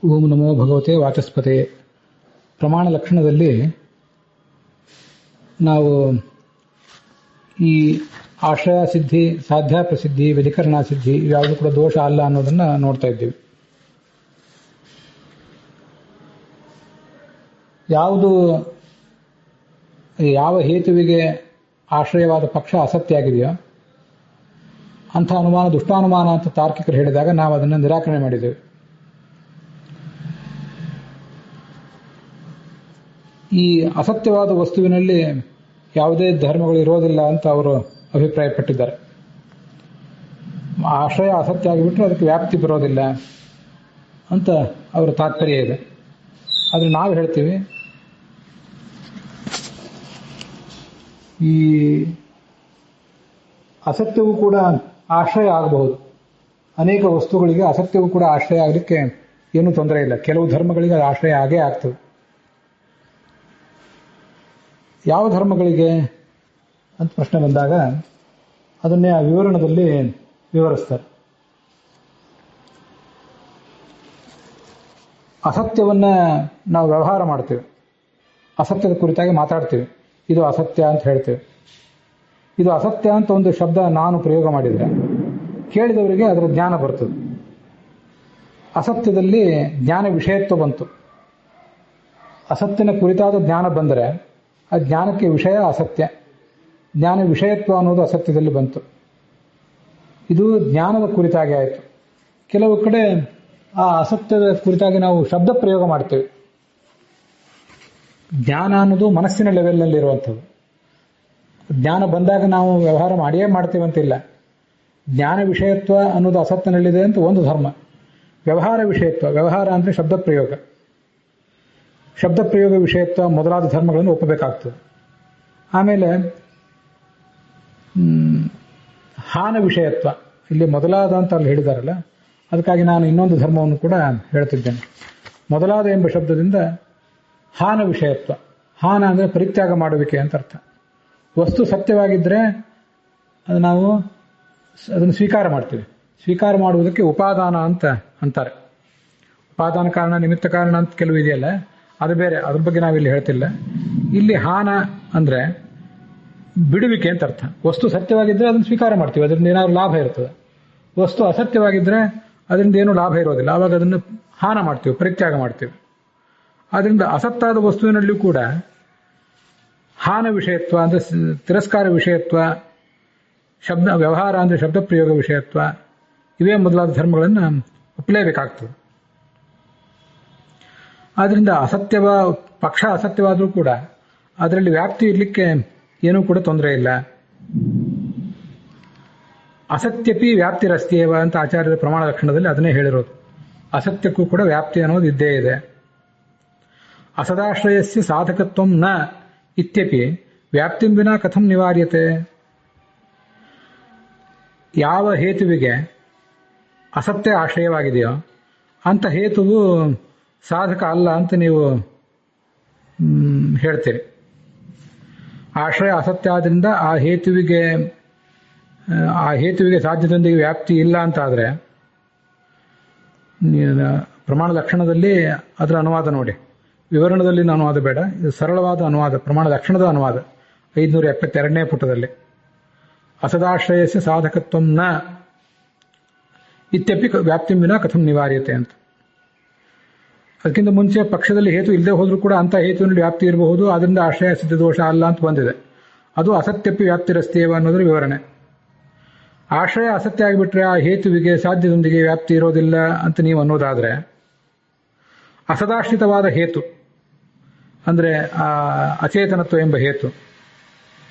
ಓಂ ನಮೋ ಭಗವತೆ ವಾಚಸ್ಪತೆ. ಪ್ರಮಾಣ ಲಕ್ಷಣದಲ್ಲಿ ನಾವು ಈ ಆಶ್ರಯ ಸಿದ್ಧಿ, ಸಾಧ್ಯ ಪ್ರಸಿದ್ಧಿ, ವ್ಯಧಿಕರಣ ಸಿದ್ಧಿ ಯಾವುದು ಕೂಡ ದೋಷ ಅಲ್ಲ ಅನ್ನೋದನ್ನ ನೋಡ್ತಾ ಇದ್ದೀವಿ. ಯಾವ ಹೇತುವಿಗೆ ಆಶ್ರಯವಾದ ಪಕ್ಷ ಅಸತ್ಯ ಆಗಿದೆಯೋ ಅಂಥ ಅನುಮಾನ ದುಷ್ಟಾನುಮಾನ ಅಂತ ತಾರ್ಕಿಕರು ಹೇಳಿದಾಗ ನಾವು ಅದನ್ನು ನಿರಾಕರಣೆ ಮಾಡಿದ್ದೇವೆ. ಈ ಅಸತ್ಯವಾದ ವಸ್ತುವಿನಲ್ಲಿ ಯಾವುದೇ ಧರ್ಮಗಳು ಇರೋದಿಲ್ಲ ಅಂತ ಅವರು ಅಭಿಪ್ರಾಯಪಟ್ಟಿದ್ದಾರೆ. ಆಶ್ರಯ ಅಸತ್ಯ ಆಗಿಬಿಟ್ರೆ ಅದಕ್ಕೆ ವ್ಯಾಪ್ತಿ ಬರೋದಿಲ್ಲ ಅಂತ ಅವರ ತಾತ್ಪರ್ಯ ಇದೆ. ಆದರೆ ನಾವು ಹೇಳ್ತೀವಿ, ಈ ಅಸತ್ಯವೂ ಕೂಡ ಆಶ್ರಯ ಆಗಬಹುದು. ಅನೇಕ ವಸ್ತುಗಳಿಗೆ ಅಸತ್ಯವೂ ಕೂಡ ಆಶ್ರಯ ಆಗಲಿಕ್ಕೆ ಏನೂ ತೊಂದರೆ ಇಲ್ಲ. ಕೆಲವು ಧರ್ಮಗಳಿಗೆ ಅದು ಆಶ್ರಯ ಆಗೇ ಆಗ್ತದೆ. ಯಾವ ಧರ್ಮಗಳಿಗೆ ಅಂತ ಪ್ರಶ್ನೆ ಬಂದಾಗ ಅದನ್ನೇ ಆ ವಿವರಣದಲ್ಲಿ ವಿವರಿಸ್ತಾರೆ. ಅಸತ್ಯವನ್ನ ನಾವು ವ್ಯವಹಾರ ಮಾಡ್ತೇವೆ, ಅಸತ್ಯದ ಕುರಿತಾಗಿ ಮಾತಾಡ್ತೀವಿ, ಇದು ಅಸತ್ಯ ಅಂತ ಹೇಳ್ತೇವೆ. ಇದು ಅಸತ್ಯ ಅಂತ ಒಂದು ಶಬ್ದ ನಾನು ಪ್ರಯೋಗ ಮಾಡಿದರೆ ಕೇಳಿದವರಿಗೆ ಅದರ ಜ್ಞಾನ ಬರ್ತದೆ. ಅಸತ್ಯದಲ್ಲಿ ಜ್ಞಾನ ವಿಷಯತ್ವ ಬಂತು. ಅಸತ್ಯನ ಕುರಿತಾದ ಜ್ಞಾನ ಬಂದರೆ ಆ ಜ್ಞಾನಕ್ಕೆ ವಿಷಯ ಅಸತ್ಯ, ಜ್ಞಾನ ವಿಷಯತ್ವ ಅನ್ನೋದು ಅಸತ್ಯದಲ್ಲಿ ಬಂತು. ಇದು ಜ್ಞಾನದ ಕುರಿತಾಗಿ ಆಯಿತು. ಕೆಲವು ಕಡೆ ಆ ಅಸತ್ಯದ ಕುರಿತಾಗಿ ನಾವು ಶಬ್ದ ಪ್ರಯೋಗ ಮಾಡ್ತೇವೆ. ಜ್ಞಾನ ಅನ್ನೋದು ಮನಸ್ಸಿನ ಲೆವೆಲ್ನಲ್ಲಿ ಇರುವಂಥದ್ದು. ಜ್ಞಾನ ಬಂದಾಗ ನಾವು ವ್ಯವಹಾರ ಮಾಡಿಯೇ ಮಾಡ್ತೇವಂತಿಲ್ಲ. ಜ್ಞಾನ ವಿಷಯತ್ವ ಅನ್ನೋದು ಅಸತ್ಯನಲ್ಲಿದೆ ಅಂತ ಒಂದು ಧರ್ಮ. ವ್ಯವಹಾರ ವಿಷಯತ್ವ, ವ್ಯವಹಾರ ಅಂದರೆ ಶಬ್ದ ಪ್ರಯೋಗ, ಶಬ್ದ ಪ್ರಯೋಗ ವಿಷಯತ್ವ ಮೊದಲಾದ ಧರ್ಮಗಳನ್ನು ಒಪ್ಪಬೇಕಾಗ್ತದೆ. ಆಮೇಲೆ ಹಾನ ವಿಷಯತ್ವ, ಇಲ್ಲಿ ಮೊದಲಾದ ಅಂತ ಅಲ್ಲಿ ಹೇಳಿದಾರಲ್ಲ, ಅದಕ್ಕಾಗಿ ನಾನು ಇನ್ನೊಂದು ಧರ್ಮವನ್ನು ಕೂಡ ಹೇಳ್ತಿದ್ದೇನೆ. ಮೊದಲಾದ ಎಂಬ ಶಬ್ದದಿಂದ ಹಾನ ವಿಷಯತ್ವ. ಹಾನ ಅಂದರೆ ಪರಿತ್ಯಾಗ ಮಾಡುವಿಕೆ ಅಂತ ಅರ್ಥ. ವಸ್ತು ಸತ್ಯವಾಗಿದ್ದರೆ ಅದು ನಾವು ಅದನ್ನು ಸ್ವೀಕಾರ ಮಾಡ್ತೀವಿ. ಸ್ವೀಕಾರ ಮಾಡುವುದಕ್ಕೆ ಉಪಾದಾನ ಅಂತ ಅಂತಾರೆ. ಉಪಾದಾನ ಕಾರಣ, ನಿಮಿತ್ತ ಕಾರಣ ಅಂತ ಕೆಲವು ಇದೆಯಲ್ಲ, ಅದು ಬೇರೆ, ಅದ್ರ ಬಗ್ಗೆ ನಾವಿಲ್ಲಿ ಹೇಳ್ತಿಲ್ಲ. ಇಲ್ಲಿ ಹಾನ ಅಂದರೆ ಬಿಡುವಿಕೆ ಅಂತ ಅರ್ಥ. ವಸ್ತು ಸತ್ಯವಾಗಿದ್ದರೆ ಅದನ್ನು ಸ್ವೀಕಾರ ಮಾಡ್ತೀವಿ, ಅದರಿಂದ ಏನಾದ್ರು ಲಾಭ ಇರ್ತದೆ. ವಸ್ತು ಅಸತ್ಯವಾಗಿದ್ದರೆ ಅದರಿಂದ ಏನೂ ಲಾಭ ಇರೋದಿಲ್ಲ, ಆವಾಗ ಅದನ್ನು ಹಾನ ಮಾಡ್ತೀವಿ, ಪರಿತ್ಯಾಗ ಮಾಡ್ತೀವಿ. ಆದ್ದರಿಂದ ಅಸತ್ತಾದ ವಸ್ತುವಿನಲ್ಲಿಯೂ ಕೂಡ ಹಾನ ವಿಷಯತ್ವ ಅಂದರೆ ತಿರಸ್ಕಾರ ವಿಷಯತ್ವ, ಶಬ್ದ ವ್ಯವಹಾರ ಅಂದರೆ ಶಬ್ದ ಪ್ರಯೋಗ ವಿಷಯತ್ವ, ಇವೇ ಮೊದಲಾದ ಧರ್ಮಗಳನ್ನು ಒಪ್ಪಲೇಬೇಕಾಗ್ತದೆ. ಆದ್ದರಿಂದ ಅಸತ್ಯವ ಪಕ್ಷ ಅಸತ್ಯವಾದರೂ ಕೂಡ ಅದರಲ್ಲಿ ವ್ಯಾಪ್ತಿ ಇರಲಿಕ್ಕೆ ಏನೂ ಕೂಡ ತೊಂದರೆ ಇಲ್ಲ. ಅಸತ್ಯಪಿ ವ್ಯಾಪ್ತಿರಸ್ತಿಯೇವ ಅಂತ ಆಚಾರ್ಯರ ಪ್ರಮಾಣ ಲಕ್ಷಣದಲ್ಲಿ ಅದನ್ನೇ ಹೇಳಿರೋದು. ಅಸತ್ಯಕ್ಕೂ ಕೂಡ ವ್ಯಾಪ್ತಿ ಅನ್ನೋದು ಇದ್ದೇ ಇದೆ. ಅಸದಾಶ್ರಯಸ್ಯ ಸಾಧಕತ್ವಂ ನ ಇತ್ಯಪಿ ವ್ಯಾಪ್ತಿಂ ವಿನಾ ಕಥಂ ನಿವಾರ್ಯತೆ. ಯಾವ ಹೇತುವಿಗೆ ಅಸತ್ಯ ಆಶ್ರಯವಾಗಿದೆಯೋ ಅಂಥ ಹೇತುವು ಸಾಧಕ ಅಲ್ಲ ಅಂತ ನೀವು ಹೇಳ್ತೀರಿ. ಆಶ್ರಯ ಅಸತ್ಯ ಆದ್ದರಿಂದ ಆ ಹೇತುವಿಗೆ ಸಾಧ್ಯದೊಂದಿಗೆ ವ್ಯಾಪ್ತಿ ಇಲ್ಲ ಅಂತಾದರೆ ಪ್ರಮಾಣ ಲಕ್ಷಣದಲ್ಲಿ ಅದರ ಅನುವಾದ ನೋಡಿ. ವಿವರಣದಲ್ಲಿ ಅನುವಾದ ಬೇಡ, ಇದು ಸರಳವಾದ ಅನುವಾದ, ಪ್ರಮಾಣ ಲಕ್ಷಣದ ಅನುವಾದ 572ನೇ ಪುಟದಲ್ಲಿ. ಅಸದಾಶ್ರಯಸ್ಯ ಸಾಧಕತ್ವಂ ನ ಇತ್ಯಪಿ ವ್ಯಾಪ್ತಿಂ ವಿನಾ ಕಥಂ ನಿವಾರ್ಯತೆ ಅಂತ. ಅದಕ್ಕಿಂತ ಮುಂಚೆ ಪಕ್ಷದಲ್ಲಿ ಹೇತು ಇಲ್ಲದೆ ಹೋದರೂ ಕೂಡ ಅಂಥ ಹೇತುವಿನಲ್ಲಿ ವ್ಯಾಪ್ತಿ ಇರಬಹುದು, ಅದರಿಂದ ಆಶ್ರಯ ಸಿದ್ಧ ದೋಷ ಅಲ್ಲ ಅಂತ ಬಂದಿದೆ. ಅದು ಅಸತ್ಯಪಿ ವ್ಯಾಪ್ತಿರಸ್ತಿಯೇವ ಅನ್ನೋದ್ರ ವಿವರಣೆ. ಆಶ್ರಯ ಅಸತ್ಯ ಆಗಿಬಿಟ್ರೆ ಆ ಹೇತುವಿಗೆ ಸಾಧ್ಯದೊಂದಿಗೆ ವ್ಯಾಪ್ತಿ ಇರೋದಿಲ್ಲ ಅಂತ ನೀವು ಅನ್ನೋದಾದರೆ, ಅಸದಾಶ್ರಿತವಾದ ಹೇತು ಅಂದರೆ ಅಚೇತನತ್ವ ಎಂಬ ಹೇತು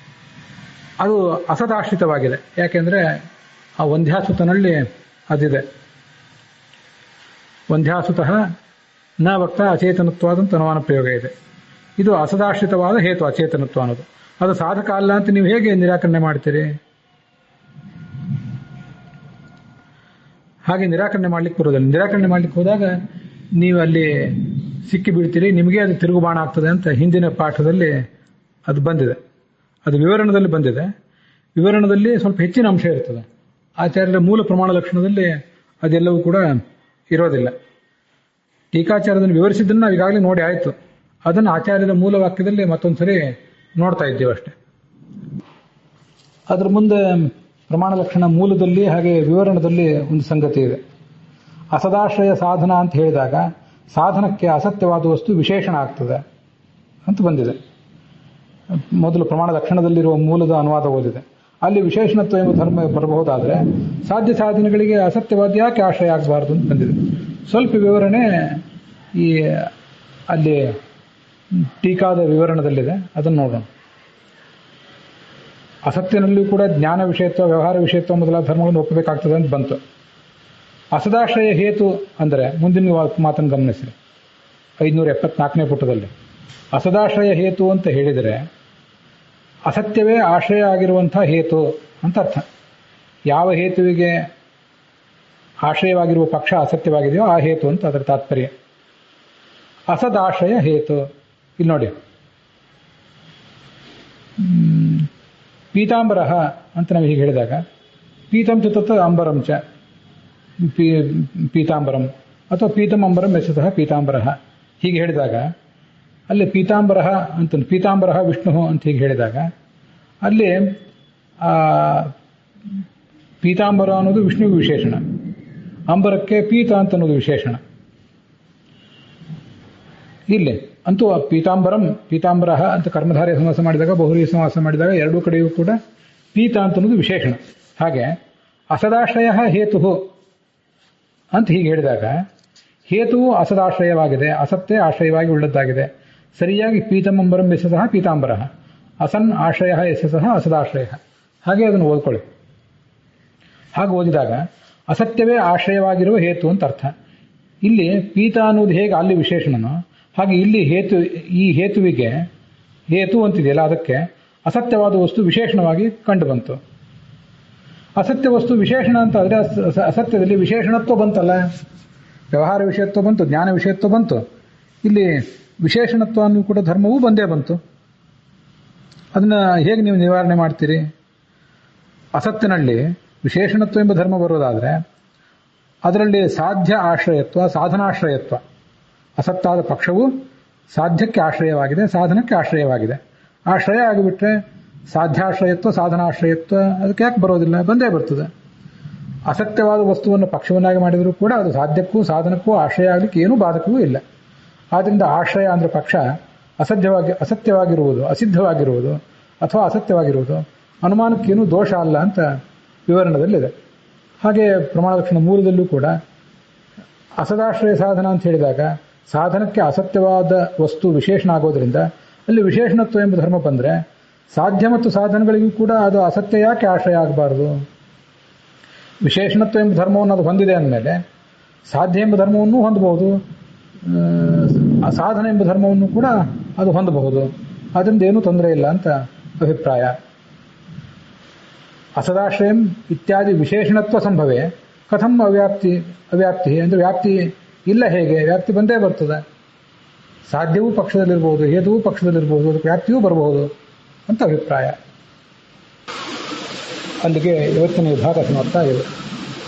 ಅದು ಅಸದಾಶ್ರಿತವಾಗಿದೆ. ಯಾಕೆಂದರೆ ಆ ವಂಧ್ಯಾಸುತನಲ್ಲಿ ಅದಿದೆ. ವಂಧ್ಯಾಸುತಃ ನ ವಕ್ತ ಅಚೇತನತ್ವಾದಂತ ಅನುಮಾನ ಪ್ರಯೋಗ ಇದೆ. ಇದು ಅಸದಾಶ್ರಿತವಾದ ಹೇತು ಅಚೇತನತ್ವ ಅನ್ನೋದು. ಅದು ಸಾಧಕ ಅಲ್ಲ ಅಂತ ನೀವು ಹೇಗೆ ನಿರಾಕರಣೆ ಮಾಡ್ತೀರಿ? ಹಾಗೆ ನಿರಾಕರಣೆ ಮಾಡ್ಲಿಕ್ಕೆ ಬರೋದಿಲ್ಲ. ನಿರಾಕರಣೆ ಮಾಡ್ಲಿಕ್ಕೆ ಹೋದಾಗ ನೀವು ಅಲ್ಲಿ ಸಿಕ್ಕಿ ಬೀಳ್ತೀರಿ, ನಿಮಗೆ ಅದು ತಿರುಗುಬಾಣ ಆಗ್ತದೆ ಅಂತ ಹಿಂದಿನ ಪಾಠದಲ್ಲಿ ಅದು ಬಂದಿದೆ. ಅದು ವಿವರಣದಲ್ಲಿ ಬಂದಿದೆ. ವಿವರಣದಲ್ಲಿ ಸ್ವಲ್ಪ ಹೆಚ್ಚಿನ ಅಂಶ ಇರ್ತದೆ. ಆಚಾರ್ಯರ ಮೂಲ ಪ್ರಮಾಣ ಲಕ್ಷಣದಲ್ಲಿ ಅದೆಲ್ಲವೂ ಕೂಡ ಇರೋದಿಲ್ಲ. ಟೀಕಾಚಾರ್ಯದನ್ನು ವಿವರಿಸಿದ್ದನ್ನು ನಾವು ಈಗಾಗಲೇ ನೋಡಿ ಆಯಿತು. ಅದನ್ನು ಆಚಾರ್ಯರ ಮೂಲ ವಾಕ್ಯದಲ್ಲಿ ಮತ್ತೊಂದ್ಸರಿ ನೋಡ್ತಾ ಇದ್ದೀವಿ ಅಷ್ಟೆ. ಅದರ ಮುಂದೆ ಪ್ರಮಾಣ ಲಕ್ಷಣ ಮೂಲದಲ್ಲಿ ಹಾಗೆ ವಿವರಣದಲ್ಲಿ ಒಂದು ಸಂಗತಿ ಇದೆ. ಅಸದಾಶ್ರಯ ಸಾಧನ ಅಂತ ಹೇಳಿದಾಗ ಸಾಧನಕ್ಕೆ ಅಸತ್ಯವಾದ ವಸ್ತು ವಿಶೇಷಣ ಆಗ್ತದೆ ಅಂತ ಬಂದಿದೆ. ಮೊದಲು ಪ್ರಮಾಣ ಲಕ್ಷಣದಲ್ಲಿರುವ ಮೂಲದ ಅನುವಾದ ಓದಿದೆ. ಅಲ್ಲಿ ವಿಶೇಷಣತ್ವ ಎಂಬ ಧರ್ಮ ಬರಬಹುದಾದರೆ ಸಾಧ್ಯ ಸಾಧನೆಗಳಿಗೆ ಅಸತ್ಯವಾದ ಯಾಕೆ ಆಶ್ರಯ ಆಗಬಾರದು ಅಂತ ಬಂದಿದೆ. ಸ್ವಲ್ಪ ವಿವರಣೆ ಈ ಅಲ್ಲಿ ಟೀಕಾದ ವಿವರಣದಲ್ಲಿದೆ, ಅದನ್ನು ನೋಡೋಣ. ಅಸತ್ಯನಲ್ಲಿಯೂ ಕೂಡ ಜ್ಞಾನ ವಿಷಯತ್ವ, ವ್ಯವಹಾರ ವಿಷಯತ್ವ ಮೊದಲಾದ ಧರ್ಮಗಳನ್ನು ಒಪ್ಪಬೇಕಾಗ್ತದೆ ಅಂತ ಬಂತು. ಅಸದಾಶ್ರಯ ಹೇತು ಅಂದರೆ ಮುಂದಿನ ಮಾತನ್ನು ಗಮನಿಸಿ, 574ನೇ ಪುಟದಲ್ಲಿ ಅಸದಾಶ್ರಯ ಹೇತು ಅಂತ ಹೇಳಿದರೆ ಅಸತ್ಯವೇ ಆಶ್ರಯ ಆಗಿರುವಂಥ ಹೇತು ಅಂತ ಅರ್ಥ. ಯಾವ ಹೇತುವಿಗೆ ಆಶ್ರಯವಾಗಿರುವ ಪಕ್ಷ ಅಸತ್ಯವಾಗಿದೆಯೋ ಆ ಹೇತು ಅಂತ ಅದರ ತಾತ್ಪರ್ಯ. ಅಸದಾಶ್ರಯ ಹೇತು ಇಲ್ಲಿ ನೋಡಿ, ಪೀತಾಂಬರ ಅಂತ ನಾವು ಹೀಗೆ ಹೇಳಿದಾಗ ಪೀತಂ ಚ ತತ್ ಅಂಬರಂ ಚ ಪೀತಾಂಬರಂ ಅಥವಾ ಪೀತಂ ಅಂಬರಂ ಯಶಸಃ ಪೀತಾಂಬರ ಹೀಗೆ ಹೇಳಿದಾಗ ಅಲ್ಲಿ ಪೀತಾಂಬರ ಅಂತ ಪೀತಾಂಬರ ವಿಷ್ಣು ಅಂತ ಹೀಗೆ ಹೇಳಿದಾಗ ಅಲ್ಲಿ ಪೀತಾಂಬರ ಅನ್ನೋದು ವಿಷ್ಣುವಿಗೆ ವಿಶೇಷಣ, ಅಂಬರಕ್ಕೆ ಪೀತ ಅಂತ ಅನ್ನೋದು ವಿಶೇಷಣ. ಇಲ್ಲಿ ಅಂತೂ ಪೀತಾಂಬರಂ ಪೀತಾಂಬರ ಅಂತ ಕರ್ಮಧಾರಯ ಸಮಾಸ ಮಾಡಿದಾಗ, ಬಹುರಿ ಸಮಾಸ ಮಾಡಿದಾಗ ಎರಡೂ ಕಡೆಯೂ ಕೂಡ ಪೀತ ಅಂತ ಅನ್ನೋದು ವಿಶೇಷಣ. ಹಾಗೆ ಅಸದಾಶ್ರಯ ಹೇತು ಅಂತ ಹೀಗೆ ಹೇಳಿದಾಗ ಹೇತುವು ಅಸದಾಶ್ರಯವಾಗಿದೆ, ಅಸತ್ಯ ಆಶ್ರಯವಾಗಿ ಉಳ್ಳದ್ದಾಗಿದೆ. ಸರಿಯಾಗಿ ಪೀತಮಂಬರಂ ಯಶಸಃ ಪೀತಾಂಬರ, ಅಸನ್ ಆಶ್ರಯ ಯಶಸಃ ಅಸದಾಶ್ರಯ. ಹಾಗೆ ಅದನ್ನು ಓದ್ಕೊಳ್ಳಿ. ಹಾಗೆ ಓದಿದಾಗ ಅಸತ್ಯವೇ ಆಶ್ರಯವಾಗಿರುವ ಹೇತು ಅಂತ ಅರ್ಥ. ಇಲ್ಲಿ ಪೀತ ಅನ್ನೋದು ಹೇಗೆ ಅಲ್ಲಿ ವಿಶೇಷಣನೋ ಹಾಗೆ ಇಲ್ಲಿ ಹೇತು, ಈ ಹೇತುವಿಗೆ ಹೇತು ಅಂತಿದೆಯಲ್ಲ ಅದಕ್ಕೆ ಅಸತ್ಯವಾದ ವಸ್ತು ವಿಶೇಷಣವಾಗಿ ಕಂಡು ಬಂತು. ಅಸತ್ಯ ವಸ್ತು ವಿಶೇಷಣ ಅಂತ ಆದರೆ ಅಸತ್ಯದಲ್ಲಿ ವಿಶೇಷಣತ್ವ ಬಂತಲ್ಲ, ವ್ಯವಹಾರ ವಿಷಯತ್ವ ಬಂತು, ಜ್ಞಾನ ವಿಷಯತ್ವ ಬಂತು, ಇಲ್ಲಿ ವಿಶೇಷಣತ್ವ ಅನ್ನೂ ಕೂಡ ಧರ್ಮವೂ ಬಂದೇ ಬಂತು. ಅದನ್ನು ಹೇಗೆ ನೀವು ನಿವಾರಣೆ ಮಾಡ್ತೀರಿ? ಅಸತ್ಯನಲ್ಲಿ ವಿಶೇಷಣತ್ವ ಎಂಬ ಧರ್ಮ ಬರೋದಾದರೆ ಅದರಲ್ಲಿ ಸಾಧ್ಯ ಆಶ್ರಯತ್ವ, ಸಾಧನಾಶ್ರಯತ್ವ. ಅಸತ್ತಾದ ಪಕ್ಷವು ಸಾಧ್ಯಕ್ಕೆ ಆಶ್ರಯವಾಗಿದೆ, ಸಾಧನಕ್ಕೆ ಆಶ್ರಯವಾಗಿದೆ. ಆಶ್ರಯ ಆಗಿಬಿಟ್ರೆ ಸಾಧ್ಯಾಶ್ರಯತ್ವ, ಸಾಧನಾಶ್ರಯತ್ವ ಅದಕ್ಕೆ ಯಾಕೆ ಬರೋದಿಲ್ಲ? ಬಂದೇ ಬರ್ತದೆ. ಅಸತ್ಯವಾದ ವಸ್ತುವನ್ನು ಪಕ್ಷವನ್ನಾಗಿ ಮಾಡಿದರೂ ಕೂಡ ಅದು ಸಾಧ್ಯಕ್ಕೂ ಸಾಧನಕ್ಕೂ ಆಶ್ರಯ ಆಗಲಿಕ್ಕೆ ಏನೂ ಬಾಧಕವೂ ಇಲ್ಲ. ಆದ್ದರಿಂದ ಆಶ್ರಯ ಅಂದರೆ ಪಕ್ಷ ಅಸತ್ಯವಾಗಿರುವುದು, ಅಸಿದ್ಧವಾಗಿರುವುದು ಅಥವಾ ಅಸತ್ಯವಾಗಿರುವುದು ಅನುಮಾನಕ್ಕೇನೂ ದೋಷ ಅಲ್ಲ ಅಂತ ವಿವರಣದಲ್ಲಿದೆ. ಹಾಗೆ ಪ್ರಮಾಣ ಲಕ್ಷಣ ಮೂಲದಲ್ಲೂ ಕೂಡ ಅಸದಾಶ್ರಯ ಸಾಧನ ಅಂತ ಹೇಳಿದಾಗ ಸಾಧನಕ್ಕೆ ಅಸತ್ಯವಾದ ವಸ್ತು ವಿಶೇಷಣ ಆಗೋದ್ರಿಂದ ಅಲ್ಲಿ ವಿಶೇಷಣತ್ವ ಎಂಬ ಧರ್ಮ ಬಂದರೆ ಸಾಧ್ಯ ಮತ್ತು ಸಾಧನಗಳಿಗೂ ಕೂಡ ಅದು ಅಸತ್ಯ ಯಾಕೆ ಆಶ್ರಯ ಆಗಬಾರದು? ವಿಶೇಷಣತ್ವ ಎಂಬ ಧರ್ಮವನ್ನು ಅದು ಹೊಂದಿದೆ ಅಂದಮೇಲೆ ಸಾಧ್ಯ ಎಂಬ ಧರ್ಮವನ್ನು ಹೊಂದಬಹುದು, ಸಾಧನ ಎಂಬ ಧರ್ಮವನ್ನು ಕೂಡ ಅದು ಹೊಂದಬಹುದು. ಅದರಿಂದ ಏನೂ ತೊಂದರೆ ಇಲ್ಲ ಅಂತ ಅಭಿಪ್ರಾಯ. ಅಸದಾಶ್ರಯಂ ಇತ್ಯಾದಿ ವಿಶೇಷಣತ್ವ ಸಂಭವೇ ಕಥಂ ಅವ್ಯಾಪ್ತಿ ಅಂದರೆ ವ್ಯಾಪ್ತಿ ಇಲ್ಲ ಹೇಗೆ? ವ್ಯಾಪ್ತಿ ಬಂದೇ ಬರ್ತದೆ. ಸಾಧ್ಯವೂ ಪಕ್ಷದಲ್ಲಿರ್ಬೋದು, ಹೇತುವೂ ಪಕ್ಷದಲ್ಲಿರ್ಬೋದು, ಅದಕ್ಕೆ ವ್ಯಾಪ್ತಿಯೂ ಬರಬಹುದು ಅಂತ ಅಭಿಪ್ರಾಯ. ಅಲ್ಲಿಗೆ ಇವತ್ತಿನ ವಿಭಾಗ ಸಮಾಪ್ತ ಆಗಿದೆ.